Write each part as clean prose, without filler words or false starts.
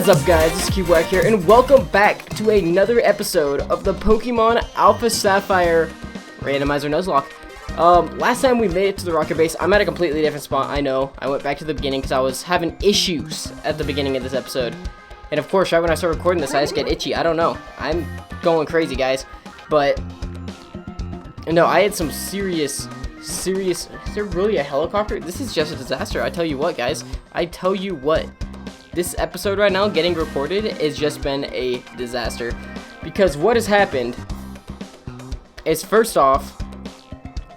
What is up, guys? This is Cubewhack here, and welcome back to another episode of the Pokemon Alpha Sapphire Randomizer Nuzlocke. Last time we made it to the rocket base, I'm at a completely different spot, I know. I went back to the beginning because I was having issues at the beginning of this episode. And of course, right when I start recording this, I just get itchy. I don't know. I'm going crazy, guys. But, no, I had some serious... Is there really a helicopter? This is just a disaster. I tell you what, guys. I tell you what. This episode right now, getting recorded, has just been a disaster. Because what has happened is, first off,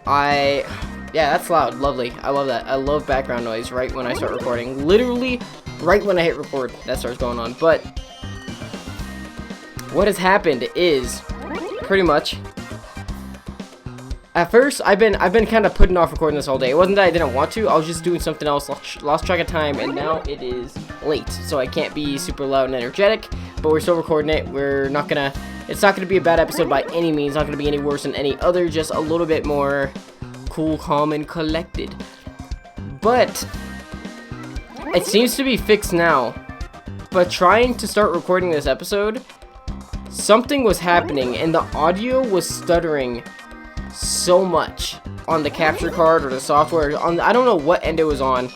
yeah, that's loud. Lovely. I love that. I love background noise right when I start recording. Literally, right when I hit record, that starts going on. But what has happened is, pretty much, at first, I've been kind of putting off recording this all day. It wasn't that I didn't want to. I was just doing something else, lost track of time, and now it is late. So I can't be super loud and energetic, but we're still recording it. It's not gonna be a bad episode by any means. Not gonna be any worse than any other. Just a little bit more cool, calm, and collected. But it seems to be fixed now. But trying to start recording this episode, something was happening, and the audio was stuttering so much on the capture card or the software. I don't know what end it was on.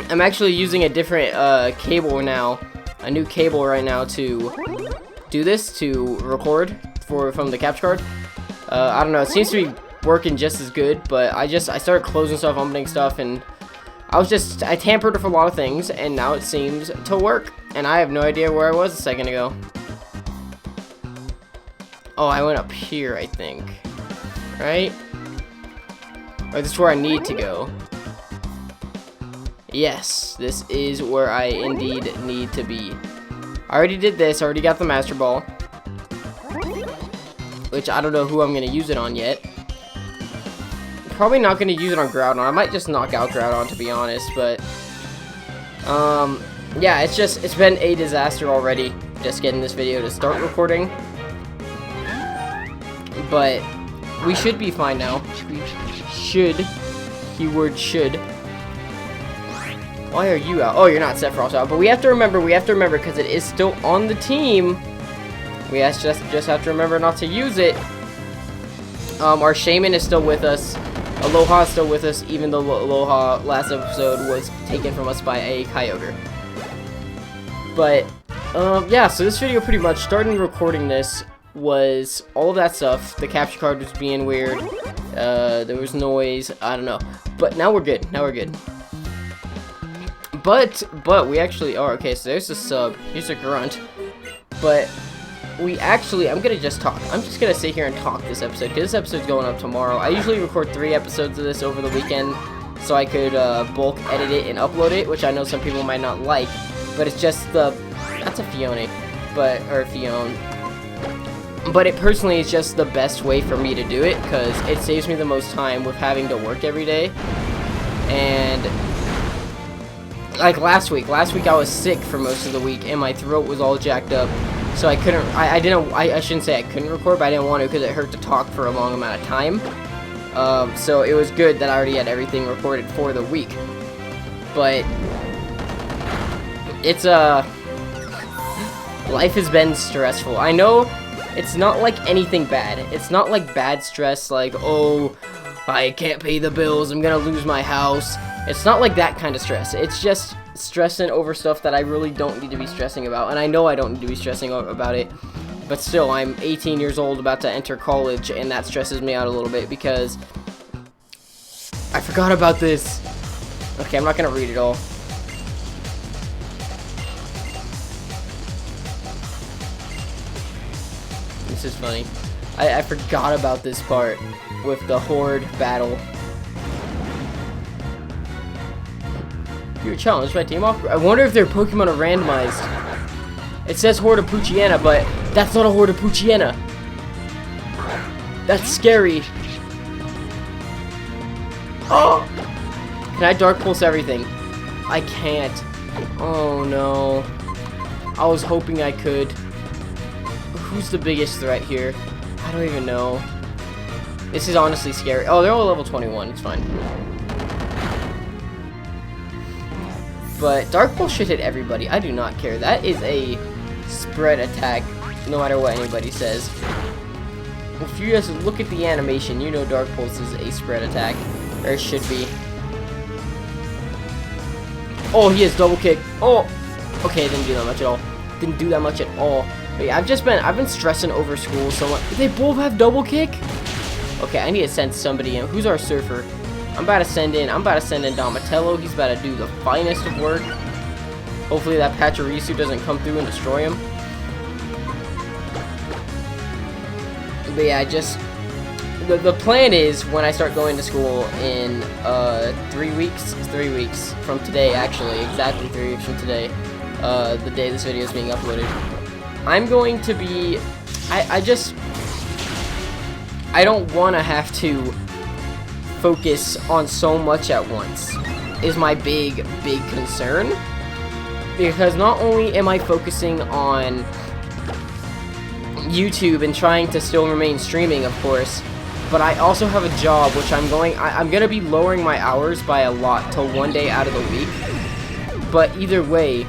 I'm actually using a different cable now, a new cable right now to do this, to record from the capture card. I don't know, it seems to be working just as good, but I started closing stuff, opening stuff, and I tampered with a lot of things, and now it seems to work, and I have no idea where I was a second ago. Oh, I went up here, I think. Right? Or this is where I need to go. Yes, this is where I indeed need to be. I already did this. I already got the Master Ball. Which I don't know who I'm going to use it on yet. Probably not going to use it on Groudon. I might just knock out Groudon, to be honest. But, yeah, it's been a disaster already. Just getting this video to start recording. But we should be fine now. We should. Keyword should. Why are you out? Oh, you're not Sephiroth out. But we have to remember, because it is still on the team. We just have to remember not to use it. Our Shaman is still with us. Aloha is still with us, even though Aloha last episode was taken from us by a Kyogre. But, yeah, so this video pretty much, starting recording this, was all of that stuff. The capture card was being weird. There was noise. I don't know. But now we're good. But we actually are. Okay, so there's a sub. Here's a grunt. But we actually, I'm gonna just talk. I'm just gonna sit here and talk this episode, because this episode's going up tomorrow. I usually record 3 episodes of this over the weekend, so I could bulk edit it and upload it, which I know some people might not like. But it's just that's a Fione, or Fione. But it personally is just the best way for me to do it, because it saves me the most time with having to work every day. And like last week I was sick for most of the week, and my throat was all jacked up, so I couldn't, I shouldn't say I couldn't record, but I didn't want to, because it hurt to talk for a long amount of time. So it was good that I already had everything recorded for the week. But it's life has been stressful. I know. It's not like anything bad. It's not like bad stress, like, oh, I can't pay the bills, I'm gonna lose my house. It's not like that kind of stress. It's just stressing over stuff that I really don't need to be stressing about. And I know I don't need to be stressing about it. But still, I'm 18 years old, about to enter college, and that stresses me out a little bit, because I forgot about this. Okay, I'm not gonna read it all. This is funny. I forgot about this part with the Horde battle. You're challenged by Team Off. I wonder if their Pokemon are randomized. It says Horde of Poochyena, but that's not a Horde of Poochyena. That's scary. Oh! Can I Dark Pulse everything? I can't. Oh no. I was hoping I could. Who's the biggest threat here? I don't even know. This is honestly scary. Oh, they're all level 21. It's fine. But Dark Pulse should hit everybody. I do not care. That is a spread attack, no matter what anybody says. If you just look at the animation, you know Dark Pulse is a spread attack. Or it should be. Oh, he has double kick. Oh, okay, didn't do that much at all. Didn't do that much at all. But yeah, I've been stressing over school so much. They both have double kick? Okay, I need to send somebody in. Who's our surfer? I'm about to send in Donatello. He's about to do the finest of work. Hopefully that Pachirisu doesn't come through and destroy him. But yeah, the plan is when I start going to school in 3 weeks from today, actually, exactly 3 weeks from today, the day this video is being uploaded, I'm going to be, I don't want to have to focus on so much at once, is my big concern, because not only am I focusing on YouTube and trying to still remain streaming, of course, but I also have a job, which I'm gonna be lowering my hours by a lot till 1 day out of the week. But either way,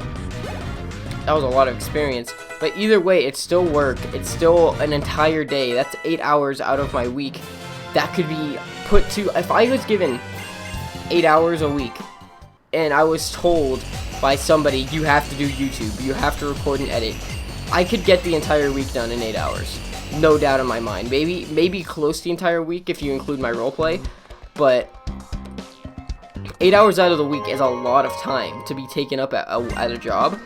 that was a lot of experience. But either way, it's still work. It's still an entire day. That's 8 hours out of my week. That could be put to, if I was given 8 hours a week, and I was told by somebody, you have to do YouTube, you have to record and edit, I could get the entire week done in 8 hours. No doubt in my mind. Maybe close to the entire week if you include my roleplay, but 8 hours out of the week is a lot of time to be taken up at a job,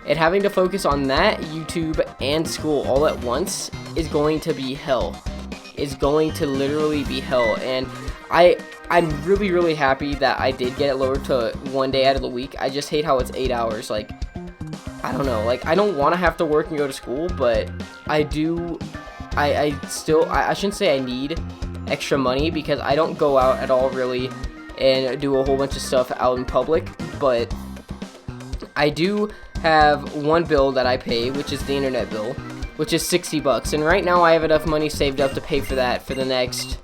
and having to focus on that, YouTube, and school all at once is going to be hell. It's going to literally be hell, and I'm really happy that I did get it lowered to 1 day out of the week. I just hate how it's 8 hours. Like, I don't know, like, I don't want to have to work and go to school, but I do, I shouldn't say I need extra money, because I don't go out at all, really, and do a whole bunch of stuff out in public, but I do have one bill that I pay, which is the internet bill, which is $60, and right now I have enough money saved up to pay for that for the next,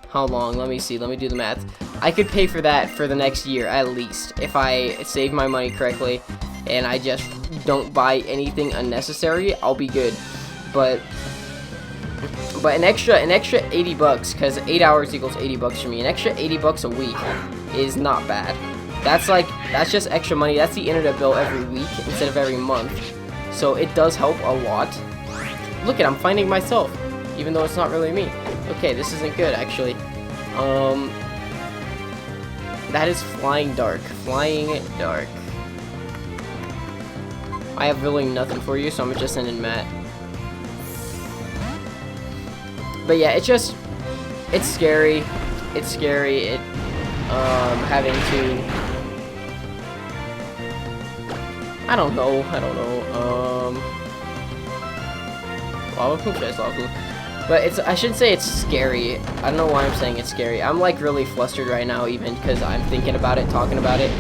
how long, let me see, let me do the math. I could pay for that for the next year, at least, if I save my money correctly, and I just don't buy anything unnecessary. I'll be good. But an extra $80, because 8 hours equals $80 for me. An extra $80 a week is not bad. That's just extra money. That's the internet bill every week instead of every month. So it does help a lot. Look at, I'm finding myself, even though it's not really me. Okay, this isn't good actually. That is Flying Dark. Flying Dark. I have really nothing for you, so I'm just sending Matt. But yeah, it's scary. It's scary. Having to, I don't know. Lava poop, yes, lava poop. But I shouldn't say it's scary. I don't know why I'm saying it's scary. I'm like really flustered right now, even because I'm thinking about it, talking about it.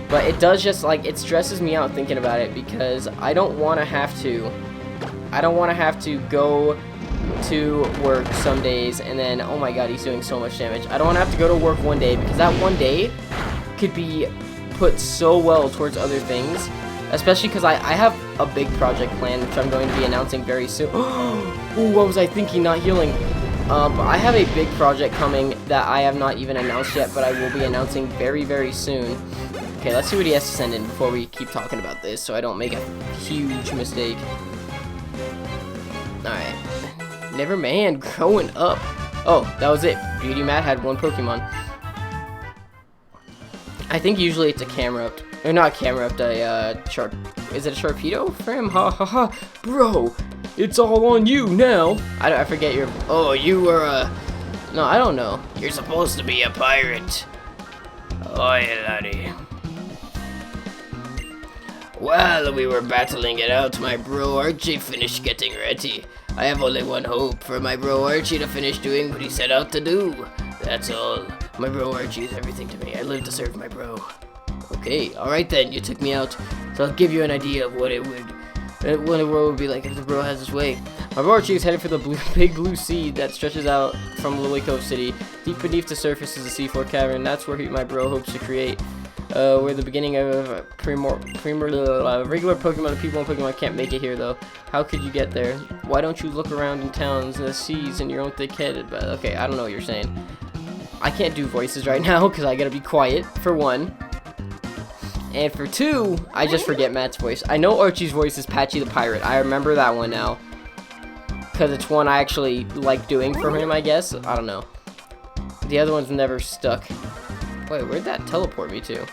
But it does just, like, it stresses me out thinking about it, because I don't want to have to go to work some days and then, oh my god, he's doing so much damage. I don't want to have to go to work one day, because that one day could be put so well towards other things, especially because I have a big project planned, which I'm going to be announcing very soon. Ooh, what was I thinking, not healing? But I have a big project coming that I have not even announced yet, but I will be announcing very soon. Okay, let's see what he has to send in before we keep talking about this, so I don't make a huge mistake. Alright. Neverman, growing up. Oh, that was it. Beauty Matt had one Pokemon. I think usually it's a Camerupt. Or not Camerupt, is it a Sharpedo for him? Ha ha ha. Bro, it's all on you now. I forget your, oh, you were a, no, I don't know. You're supposed to be a pirate. Oh, yeah, laddie. While we were battling it out, my bro Archie finished getting ready. I have only one hope, for my bro Archie to finish doing what he set out to do. That's all. My bro Archie is everything to me. I live to serve my bro. Okay, alright then, you took me out. So I'll give you an idea of what the world would be like if the bro has his way. My bro Archie is headed for the big blue sea that stretches out from Lily Cove City. Deep beneath the surface is a C4 cavern. That's where my bro hopes to create We're the beginning of regular Pokemon. People in Pokemon can't make it here, though. How could you get there? Why don't you look around in towns and the seas and your own thick-headed? But okay, I don't know what you're saying. I can't do voices right now because I gotta be quiet, for one. And for two, I just forget Matt's voice. I know Archie's voice is Patchy the Pirate. I remember that one now. Because it's one I actually like doing for him, I guess. I don't know. The other one's never stuck. Wait, where'd that teleport me to?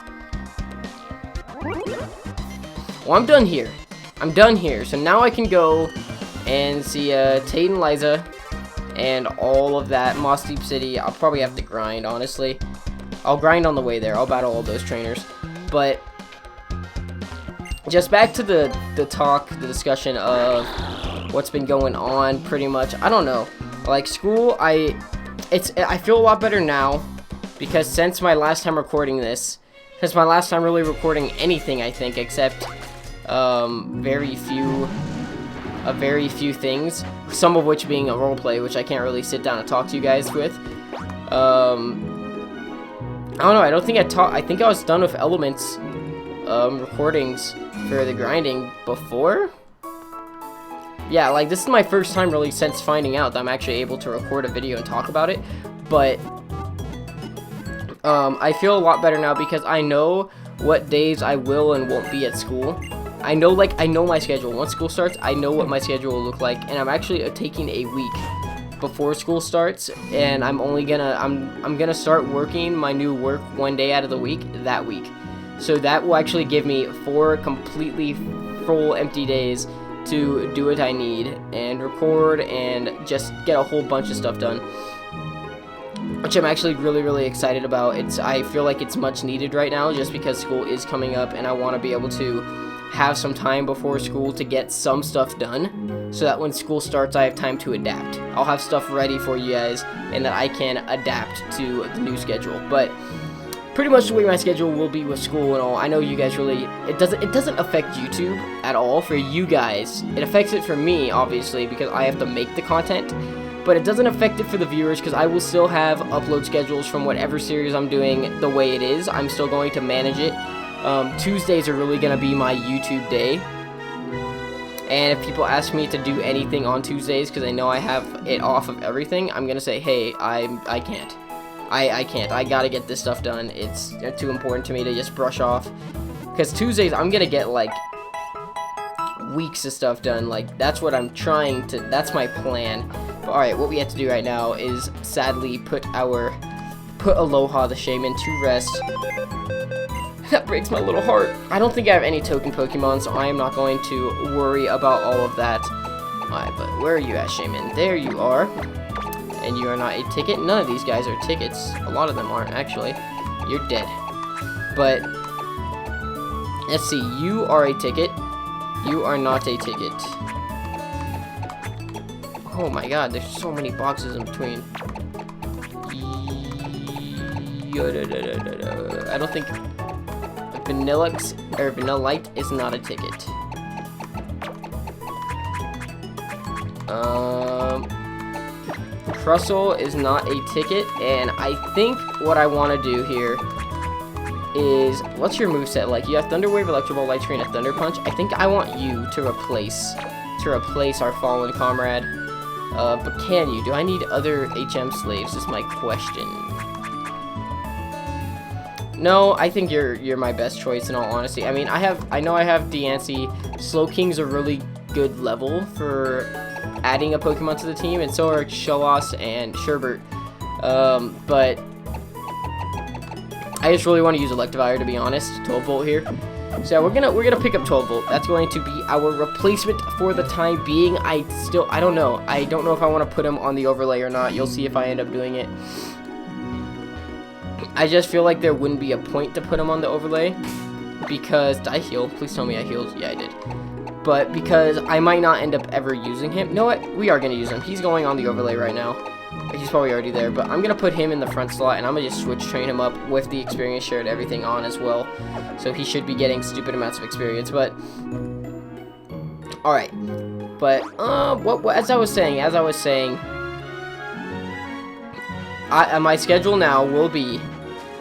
Well, I'm done here. I'm done here. So now I can go and see Tate and Liza and all of that. Moss Deep City. I'll probably have to grind, honestly. I'll grind on the way there. I'll battle all those trainers. But just back to the discussion of what's been going on, pretty much. I don't know. Like, school, I feel a lot better now. Because since my last time recording this, since my last time really recording anything, I think, except very few things, some of which being a roleplay, which I can't really sit down and talk to you guys with. I don't know. I don't think I think I was done with Elements recordings for the grinding before. Yeah, like this is my first time really since finding out that I'm actually able to record a video and talk about it, but. I feel a lot better now because I know what days I will and won't be at school. I know my schedule. Once school starts, I know what my schedule will look like, and I'm actually taking a week before school starts, and I'm gonna start working my new work one day out of the week that week. So that will actually give me 4 completely full empty days to do what I need and record and just get a whole bunch of stuff done. Which I'm actually really, really excited about. I feel like it's much needed right now just because school is coming up and I want to be able to have some time before school to get some stuff done so that when school starts I have time to adapt. I'll have stuff ready for you guys and that I can adapt to the new schedule. But pretty much the way my schedule will be with school and all, I know you guys really, it doesn't affect YouTube at all for you guys. It affects it for me, obviously, because I have to make the content. But it doesn't affect it for the viewers because I will still have upload schedules from whatever series I'm doing the way it is. I'm still going to manage it. Tuesdays are really going to be my YouTube day. And if people ask me to do anything on Tuesdays because they know I have it off of everything, I'm going to say, hey, I can't. I can't. I got to get this stuff done. It's too important to me to just brush off. Because Tuesdays, I'm going to get, like, weeks of stuff done. Like, that's what I'm trying to, that's my plan. Alright, what we have to do right now is sadly put Aloha the Shaman to rest. That breaks my little heart. I don't think I have any token Pokemon, so I am not going to worry about all of that. Alright, but where are you at, Shaman? There you are. And you are not a ticket. None of these guys are tickets. A lot of them aren't, actually. You're dead. But, let's see. You are a ticket. You are not a ticket. Oh my god, there's so many boxes in between. I don't think Vanillite is not a ticket. Crustle is not a ticket, and I think what I want to do here is, what's your moveset like? You have Thunder Wave, Electro Ball, Light Screen, and Thunder Punch. I think I want you to replace our fallen comrade. But can you? Do I need other HM slaves is my question. No, I think you're my best choice in all honesty. I mean, I know I have Diancie. Slowking's a really good level for adding a Pokemon to the team, and so are Shellos and Sherbert. But I just really want to use Electivire, to be honest. 12 volt here. So we're gonna pick up 12 volt. That's going to be our replacement for the time being. I don't know. I don't know if I want to put him on the overlay or not. You'll see if I end up doing it. I just feel like there wouldn't be a point to put him on the overlay because did I heal? Please tell me I healed. Yeah, I did. But because I might not end up ever using him. You know what? We are gonna use him. He's going on the overlay right now. He's probably already there, but I'm gonna put him in the front slot, and I'm gonna just switch train him up with the experience share and everything on as well. So he should be getting stupid amounts of experience. But all right, but what as I was saying, my schedule now will be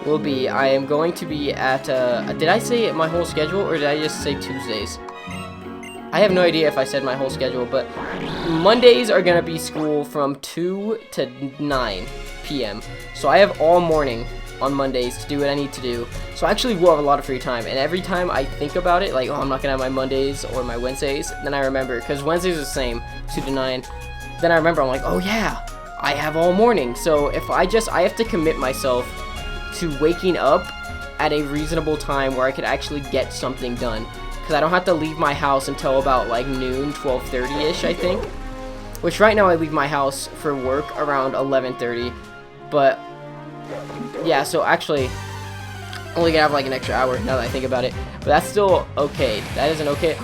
will be, I am going to be at, did I say my whole schedule, or did I just say Tuesdays? I have no idea if I said my whole schedule, but Mondays are going to be school from 2 to 9 p.m. So I have all morning on Mondays to do what I need to do. So I actually will have a lot of free time. And every time I think about it, like, oh, I'm not going to have my Mondays or my Wednesdays, then I remember, because Wednesdays are the same, 2 to 9. Then I remember, I'm like, oh yeah, I have all morning. So if I have to commit myself to waking up at a reasonable time where I could actually get something done. Because I don't have to leave my house until about like noon, 12:30ish, I think. Which right now I leave my house for work around 11:30. But yeah, so actually only gonna have like an extra hour now that I think about it. But that's still okay. That isn't okay.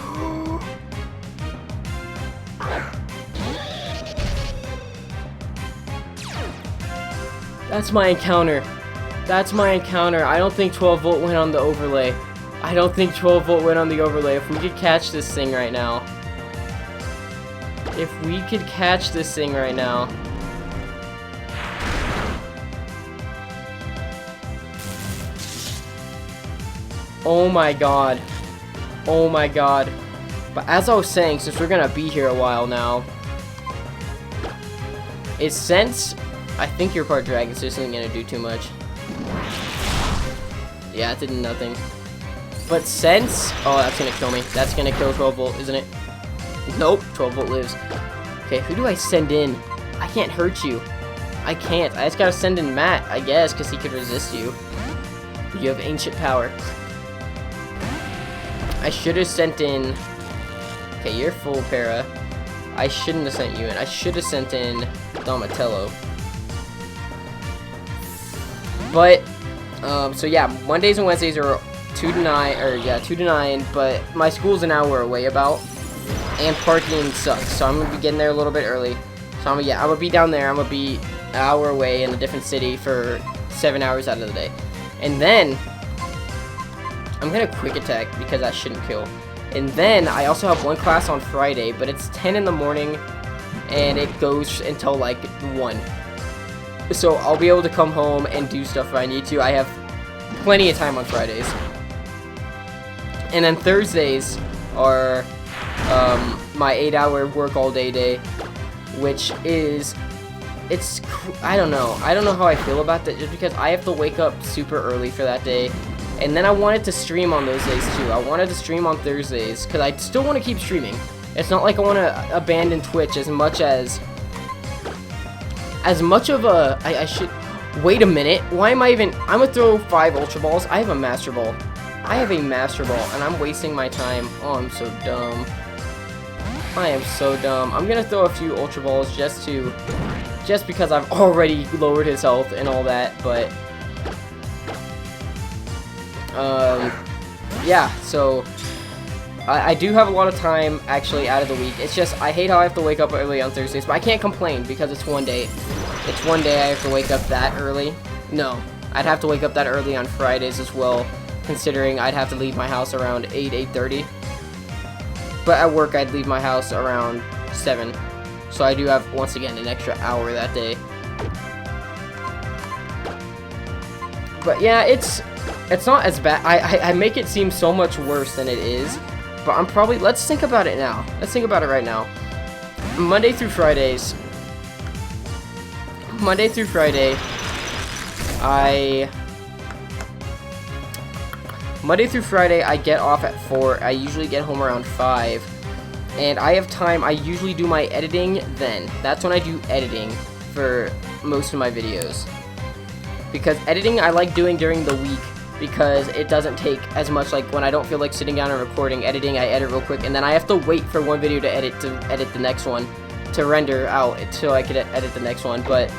That's my encounter. That's my encounter. I don't think 12 volt went on the overlay. I don't think 12 volt went on the overlay. If we could catch this thing right now. If we could catch this thing right now. Oh my god. Oh my god. But as I was saying, since we're gonna be here a while now, is since I think you're part dragon, so this isn't gonna do too much. Yeah, it did nothing. But since... Oh, that's gonna kill me. That's gonna kill 12 volt, isn't it? Nope, 12 volt lives. Okay, who do I send in? I can't hurt you. I can't. I just gotta send in Matt, I guess, because he could resist you. You have ancient power. I should have sent in... Okay, you're full para. I shouldn't have sent you in. I should have sent in Donatello. But, so yeah, Mondays and Wednesdays are 2 to 9, or yeah, 2 to 9, but my school's an hour away about, and parking sucks, so I'm gonna be getting there a little bit early. So I'm gonna be down there. I'm gonna be an hour away in a different city for 7 hours out of the day, and then I'm gonna quick attack because that shouldn't kill. And then I also have one class on Friday, but it's 10 in the morning, and it goes until like 1. So I'll be able to come home and do stuff if I need to. I have plenty of time on Fridays. And then Thursdays are my 8-hour work all day, which is, I don't know how I feel about that, just because I have to wake up super early for that day. And then I wanted to stream on those days too. I wanted to stream on Thursdays, because I still want to keep streaming. It's not like I want to abandon Twitch as much of a, I should, wait a minute, why am I even, I'm gonna throw 5 Ultra Balls. I have a Master Ball. I have a Master Ball, and I'm wasting my time. Oh, I'm so dumb. I am so dumb. I'm gonna throw a few Ultra Balls just because I've already lowered his health and all that, but, yeah, so, I do have a lot of time, actually, out of the week. It's just, I hate how I have to wake up early on Thursdays, but I can't complain, because it's one day. It's one day I have to wake up that early. No, I'd have to wake up that early on Fridays as well, considering I'd have to leave my house around 8:30. But at work, I'd leave my house around 7. So I do have, once again, an extra hour that day. But yeah, it's not as bad. I make it seem so much worse than it is. But I'm probably, let's think about it now. Let's think about it right now. Monday through Friday, I get off at 4. I usually get home around 5. And I have time. I usually do my editing then. That's when I do editing for most of my videos. Because editing I like doing during the week, because it doesn't take as much. Like when I don't feel like sitting down and recording, editing, I edit real quick, and then I have to wait for one video to edit the next one, to render out so I could edit the next one. But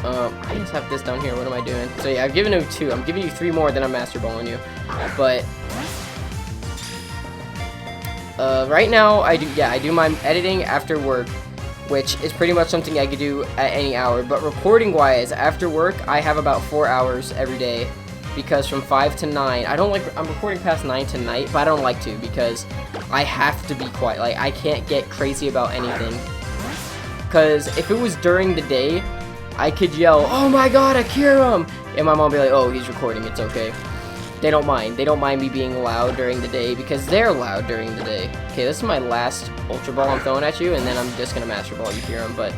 I just have this down here. What am I doing? So yeah, I've given you 2. I'm giving you 3 more than I'm Master Balling you. But right now I do my editing after work, which is pretty much something I could do at any hour. But recording wise, after work, I have about 4 hours every day, because from 5 to 9, I'm recording past 9 tonight, but I don't like to, because I have to be quiet. Like, I can't get crazy about anything, because if it was during the day, I could yell, "Oh my god, Akiram!" And my mom would be like, "Oh, he's recording, it's okay." They don't mind. They don't mind me being loud during the day because they're loud during the day. Okay, this is my last Ultra Ball I'm throwing at you, and then I'm just gonna Master Ball you, Kiram, but...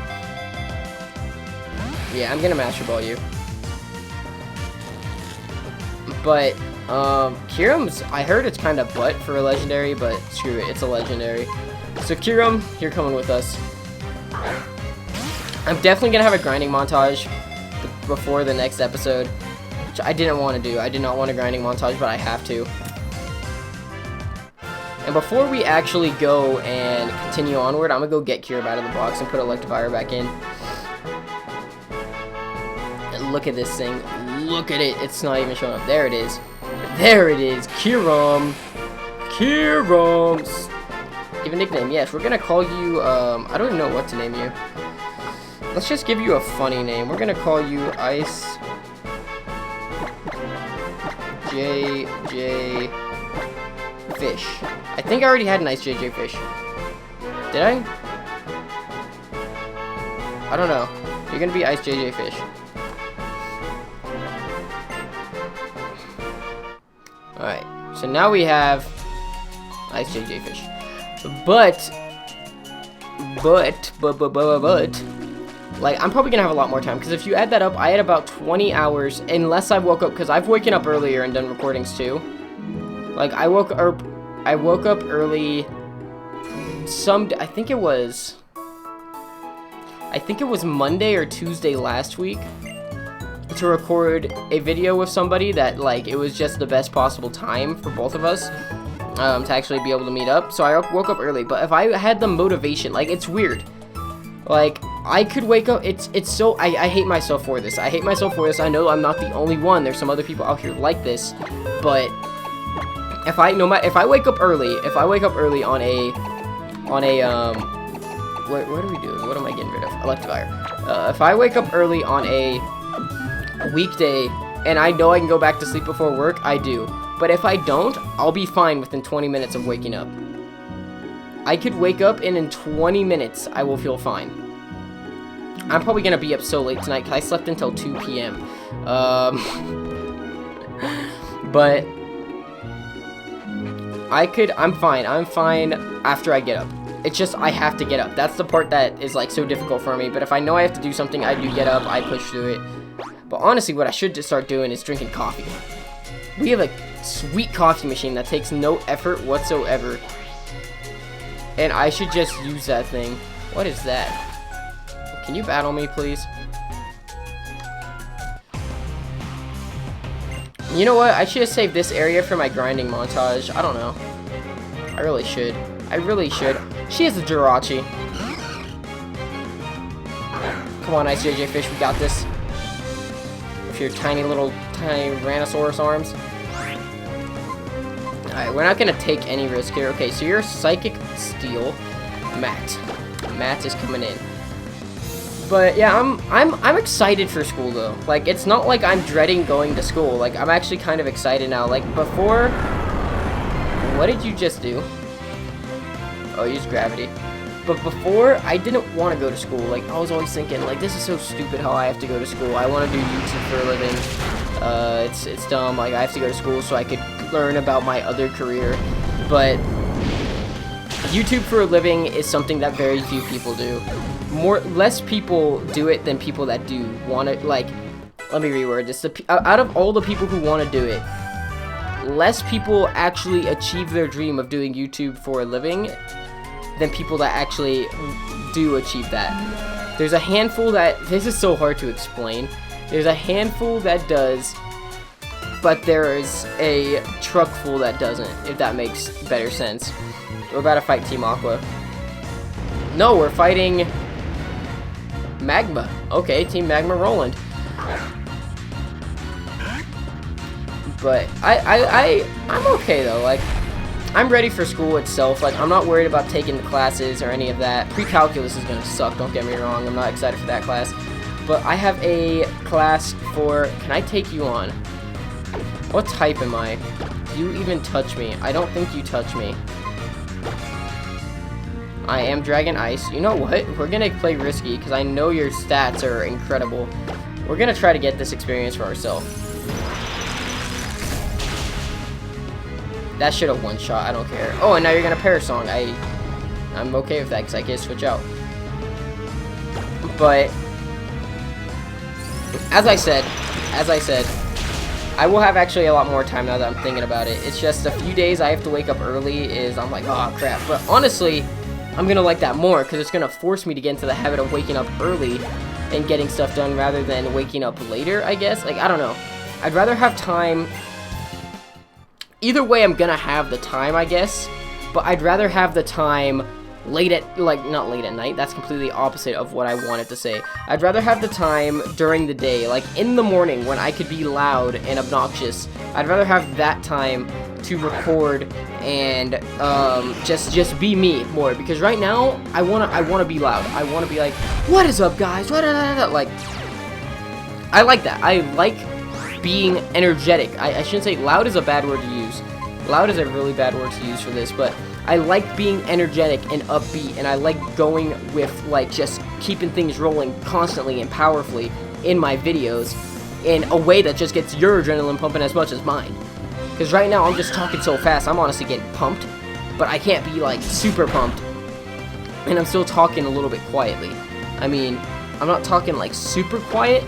yeah, I'm gonna Master Ball you. But, Kiram's... I heard it's kind of butt for a legendary, but screw it, it's a legendary. So, Kiram, you're coming with us. I'm definitely gonna have a grinding montage before the next episode, which I didn't want to do. I did not want a grinding montage, but I have to. And before we actually go and continue onward, I'm gonna go get Kirab out of the box and put Electivire back in. And look at this thing. Look at it. It's not even showing up. There it is. There it is. Kiram. Kiram. Give a nickname. Yes, we're gonna call you, I don't even know what to name you. Let's just give you a funny name. We're gonna call you Ice JJ Fish. I think I already had an Ice JJ Fish. Did I? I don't know. You're gonna be Ice JJ Fish. Alright, so now we have Ice JJ Fish. But, like, I'm probably gonna have a lot more time, because if you add that up, I had about 20 hours, unless I woke up, because I've woken up earlier and done recordings too. Like, I woke up early, I think it was Monday or Tuesday last week, to record a video with somebody that, like, it was just the best possible time for both of us, to actually be able to meet up. So I woke up early, but if I had the motivation, like, it's weird. Like, I could wake up, it's so, I hate myself for this. I hate myself for this. I know I'm not the only one. There's some other people out here like this, but if I wake up early on a, what are we doing? What am I getting rid of? Electivire. If I wake up early on a weekday and I know I can go back to sleep before work, I do. But if I don't, I'll be fine within 20 minutes of waking up. I could wake up and in 20 minutes I will feel fine. I'm probably gonna be up so late tonight because I slept until 2 p.m. But I'm fine after I get up. It's just I have to get up. That's the part that is, like, so difficult for me. But if I know I have to do something, I do get up, I push through it. But honestly, what I should just start doing is drinking coffee. We have a sweet coffee machine that takes no effort whatsoever. And I should just use that thing. What is that? Can you battle me, please? You know what? I should have saved this area for my grinding montage. I don't know. I really should. She has a Jirachi. Come on, Ice JJ Fish, we got this. With your tiny Tyrannosaurus arms. Alright, we're not gonna take any risk here. Okay, so you're Psychic Steel. Matt is coming in. But yeah, I'm excited for school though. Like, it's not like I'm dreading going to school. Like, I'm actually kind of excited now. Like, before, what did you just do? Oh, use gravity. But before, I didn't want to go to school. Like, I was always thinking, like, this is so stupid how I have to go to school. I want to do YouTube for a living. It's dumb. Like, I have to go to school so I could learn about my other career. But YouTube for a living is something that very few people do. Less people do it than people that do want to. Like, let me reword this. Out of all the people who want to do it, less people actually achieve their dream of doing YouTube for a living than people that actually do achieve that. There's a handful that, this is so hard to explain. There's a handful that does, but there is a truck full that doesn't, if that makes better sense. We're about to fight Team Aqua. No, we're fighting Magma. Okay, Team Magma Roland. But I'm okay though. Like, I'm ready for school itself. Like, I'm not worried about taking the classes or any of that. Pre-calculus is gonna suck, don't get me wrong. I'm not excited for that class. But I have a class for, can I take you on? What type am I? Do you even touch me? I don't think you touch me. I am Dragon Ice. You know what? We're gonna play risky because I know your stats are incredible. We're gonna try to get this experience for ourselves. That should have one shot. I don't care. Oh, and now you're gonna Parasong. I'm okay with that because I can switch out. But as I said, I will have actually a lot more time now that I'm thinking about it. It's just a few days I have to wake up early is I'm like, oh crap. But honestly, I'm gonna like that more because it's gonna force me to get into the habit of waking up early and getting stuff done rather than waking up later, I guess. Like, I don't know. I'd rather have time. Either way, I'm gonna have the time, I guess. But I'd rather have the time late at, like, not late at night. That's completely opposite of what I wanted to say. I'd rather have the time during the day, like in the morning when I could be loud and obnoxious. I'd rather have that time to record and just be me more, because right now I wanna be loud. I wanna be like, what is up, guys? Like, I like that. I like being energetic. I shouldn't say loud is a bad word to use. Loud is a really bad word to use for this, but I like being energetic and upbeat, and I like going with, like, just keeping things rolling constantly and powerfully in my videos in a way that just gets your adrenaline pumping as much as mine. Because right now I'm just talking so fast, I'm honestly getting pumped, but I can't be, like, super pumped, and I'm still talking a little bit quietly. I mean, I'm not talking, like, super quiet,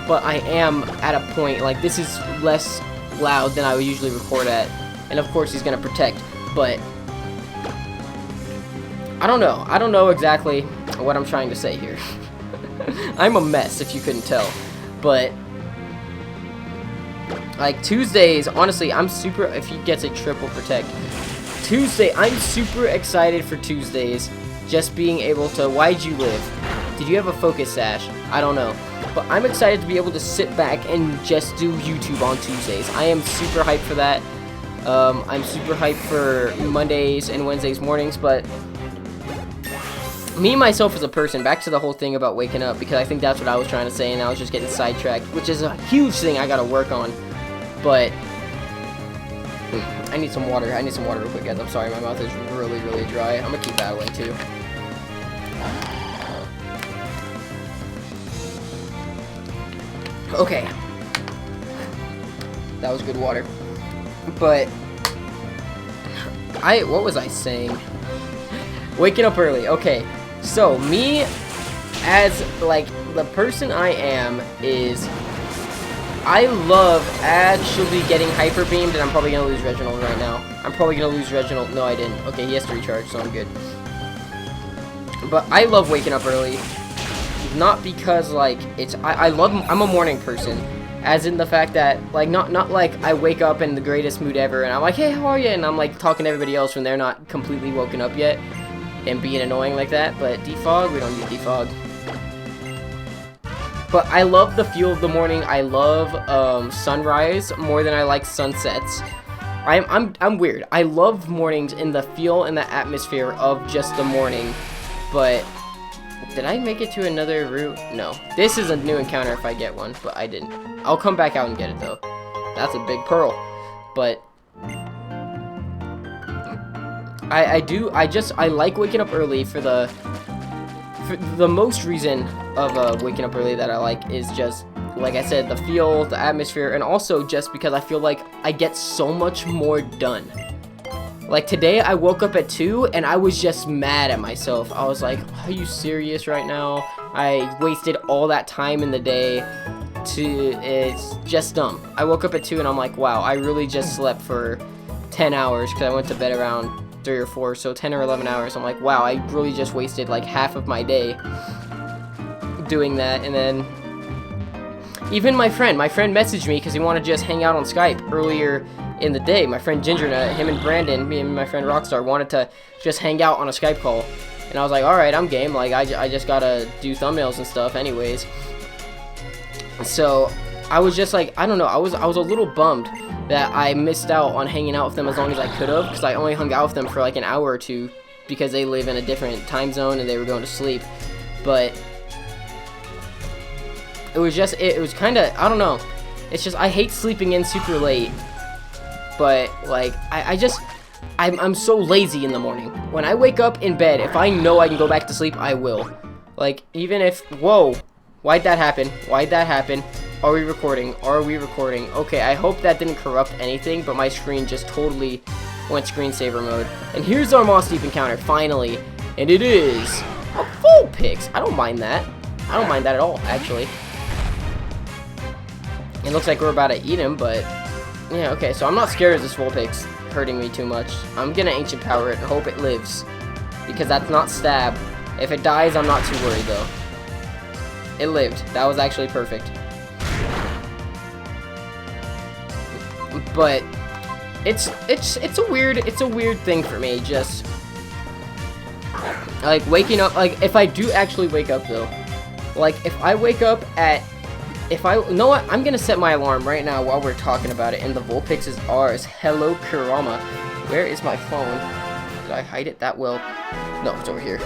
but I am at a point, like, this is less loud than I would usually record at, and of course he's gonna protect, but I don't know exactly what I'm trying to say here. I'm a mess, if you couldn't tell, but like Tuesdays, honestly, I'm super, if he gets a triple protect, Tuesday, I'm super excited for Tuesdays, just being able to, why'd you live? Did you have a focus sash? I don't know. But I'm excited to be able to sit back and just do YouTube on Tuesdays. I am super hyped for that. I'm super hyped for Mondays and Wednesdays mornings, but me, myself as a person, back to the whole thing about waking up, because I think that's what I was trying to say, and I was just getting sidetracked, which is a huge thing I gotta work on. But I need some water. I need some water real quick, guys. I'm sorry, my mouth is really, really dry. I'm gonna keep battling, too. Okay. That was good water. But what was I saying? Waking up early. Okay. So, me, as, like, the person I am is, I love actually getting hyper beamed, and I'm probably gonna lose Reginald right now. I'm probably gonna lose Reginald. No, I didn't. Okay, he has to recharge, so I'm good. But I love waking up early. Not because, like, I'm a morning person, as in the fact that, like, not like I wake up in the greatest mood ever and I'm like, hey, how are you? And I'm like talking to everybody else when they're not completely woken up yet and being annoying like that. But defog, we don't need defog. But I love the feel of the morning. I love sunrise more than I like sunsets. I'm weird. I love mornings in the feel and the atmosphere of just the morning. But did I make it to another route? No. This is a new encounter if I get one, but I didn't. I'll come back out and get it, though. That's a big pearl. But I like waking up early for the most reason of waking up early that I like is just, like I said, the feel, the atmosphere, and also just because I feel like I get so much more done. Like today, I woke up at 2, and I was just mad at myself. I was like, are you serious right now? I wasted all that time in the day it's just dumb. I woke up at 2, and I'm like, wow, I really just slept for 10 hours, because I went to bed around 3 or 4, so 10 or 11 hours. I'm like, wow, I really just wasted like half of my day doing that. And then even my friend messaged me because he wanted to just hang out on Skype earlier in the day. My friend Gingernut, him and Brandon, me and my friend Rockstar wanted to just hang out on a Skype call, and I was like, all right, I'm game. Like I just gotta do thumbnails and stuff anyways. So I was just like, I don't know, I was a little bummed that I missed out on hanging out with them as long as I could have, because I only hung out with them for like an hour or two because they live in a different time zone and they were going to sleep. But it was just, it was kind of, I don't know, it's just, I hate sleeping in super late. But like I just I'm so lazy in the morning. When I wake up in bed, if I know I can go back to sleep, I will. Like, even if, whoa, why'd that happen? Why'd that happen? Are we recording? Are we recording? Okay, I hope that didn't corrupt anything, but my screen just totally went screensaver mode. And here's our Moss Deep encounter, finally. And it is a Vulpix. I don't mind that. I don't mind that at all, actually. It looks like we're about to eat him, but yeah, okay, so I'm not scared of this Vulpix hurting me too much. I'm gonna Ancient Power it and hope it lives, because that's not stab. If it dies, I'm not too worried though. It lived. That was actually perfect. But it's a weird thing for me, just like waking up. Like, if I do actually wake up though, like if I wake up at, you know what, I'm gonna set my alarm right now while we're talking about it, and the Vulpix is ours. Hello, Kurama. Where is my phone? Did I hide it that well? No, it's over here.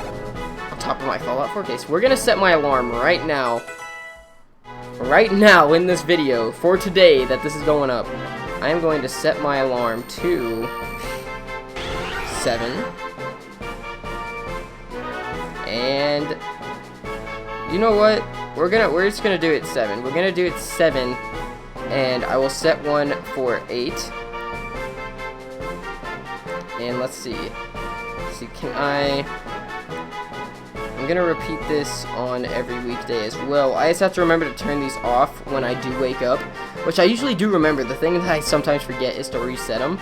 On top of my Fallout 4 case. We're gonna set my alarm right now. Right now in this video, for today that this is going up. I am going to set my alarm to 7. And you know what? We're just gonna do it 7. We're gonna do it 7, and I will set one for 8. And let's see. I'm gonna repeat this on every weekday as well. I just have to remember to turn these off when I do wake up, which I usually do remember. The thing that I sometimes forget is to reset them.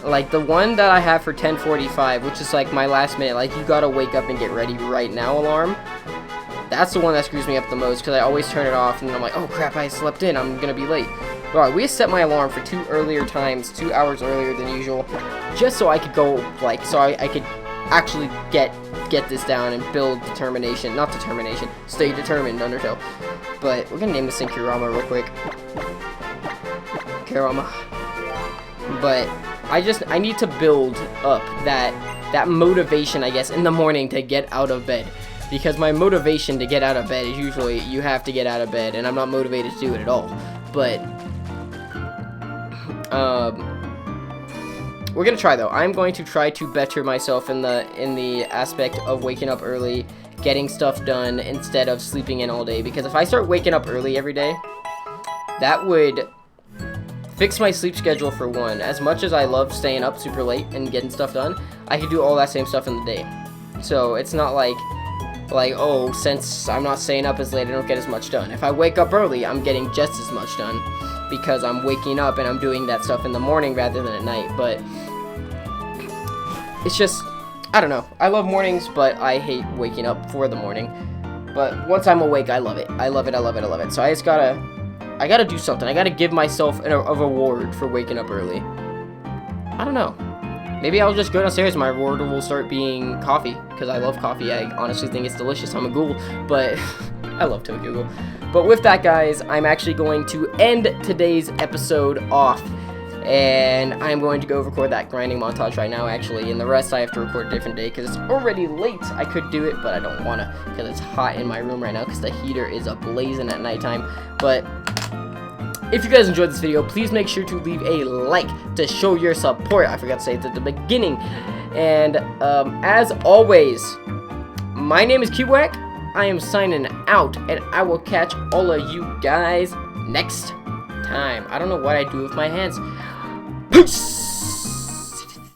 Like the one that I have for 10:45, which is like my last minute, like you gotta wake up and get ready right now alarm. That's the one that screws me up the most, because I always turn it off and then I'm like, oh crap, I slept in, I'm gonna be late. Alright, we set my alarm for 2 earlier times, 2 hours earlier than usual, just so I could go, like, so I could actually get this down and build determination. Not determination, stay determined, Undertale. But we're gonna name this thing Kurama real quick. Kurama. But I need to build up that motivation, I guess, in the morning to get out of bed. Because my motivation to get out of bed is usually you have to get out of bed, and I'm not motivated to do it at all. But we're gonna try though. I'm going to try to better myself in the aspect of waking up early, getting stuff done instead of sleeping in all day. Because if I start waking up early every day, that would fix my sleep schedule for one. As much as I love staying up super late and getting stuff done, I could do all that same stuff in the day. So it's not like, oh, since I'm not staying up as late, I don't get as much done. If I wake up early, I'm getting just as much done, because I'm waking up and I'm doing that stuff in the morning rather than at night. But it's just, I don't know. I love mornings, but I hate waking up for the morning. But once I'm awake, I love it. I love it, I love it, I love it. So I gotta do something. I gotta give myself a reward for waking up early. I don't know. Maybe I'll just go downstairs and my reward will start being coffee, because I love coffee. I honestly think it's delicious. I'm a ghoul, but I love Tokyo. But with that, guys, I'm actually going to end today's episode off, and I'm going to go record that grinding montage right now, actually, and the rest I have to record a different day, because it's already late. I could do it, but I don't want to, because it's hot in my room right now, because the heater is ablazing at nighttime. But if you guys enjoyed this video, please make sure to leave a like to show your support. I forgot to say it at the beginning. And as always, my name is Kiwack. I am signing out, and I will catch all of you guys next time. I don't know what I do with my hands. Peace!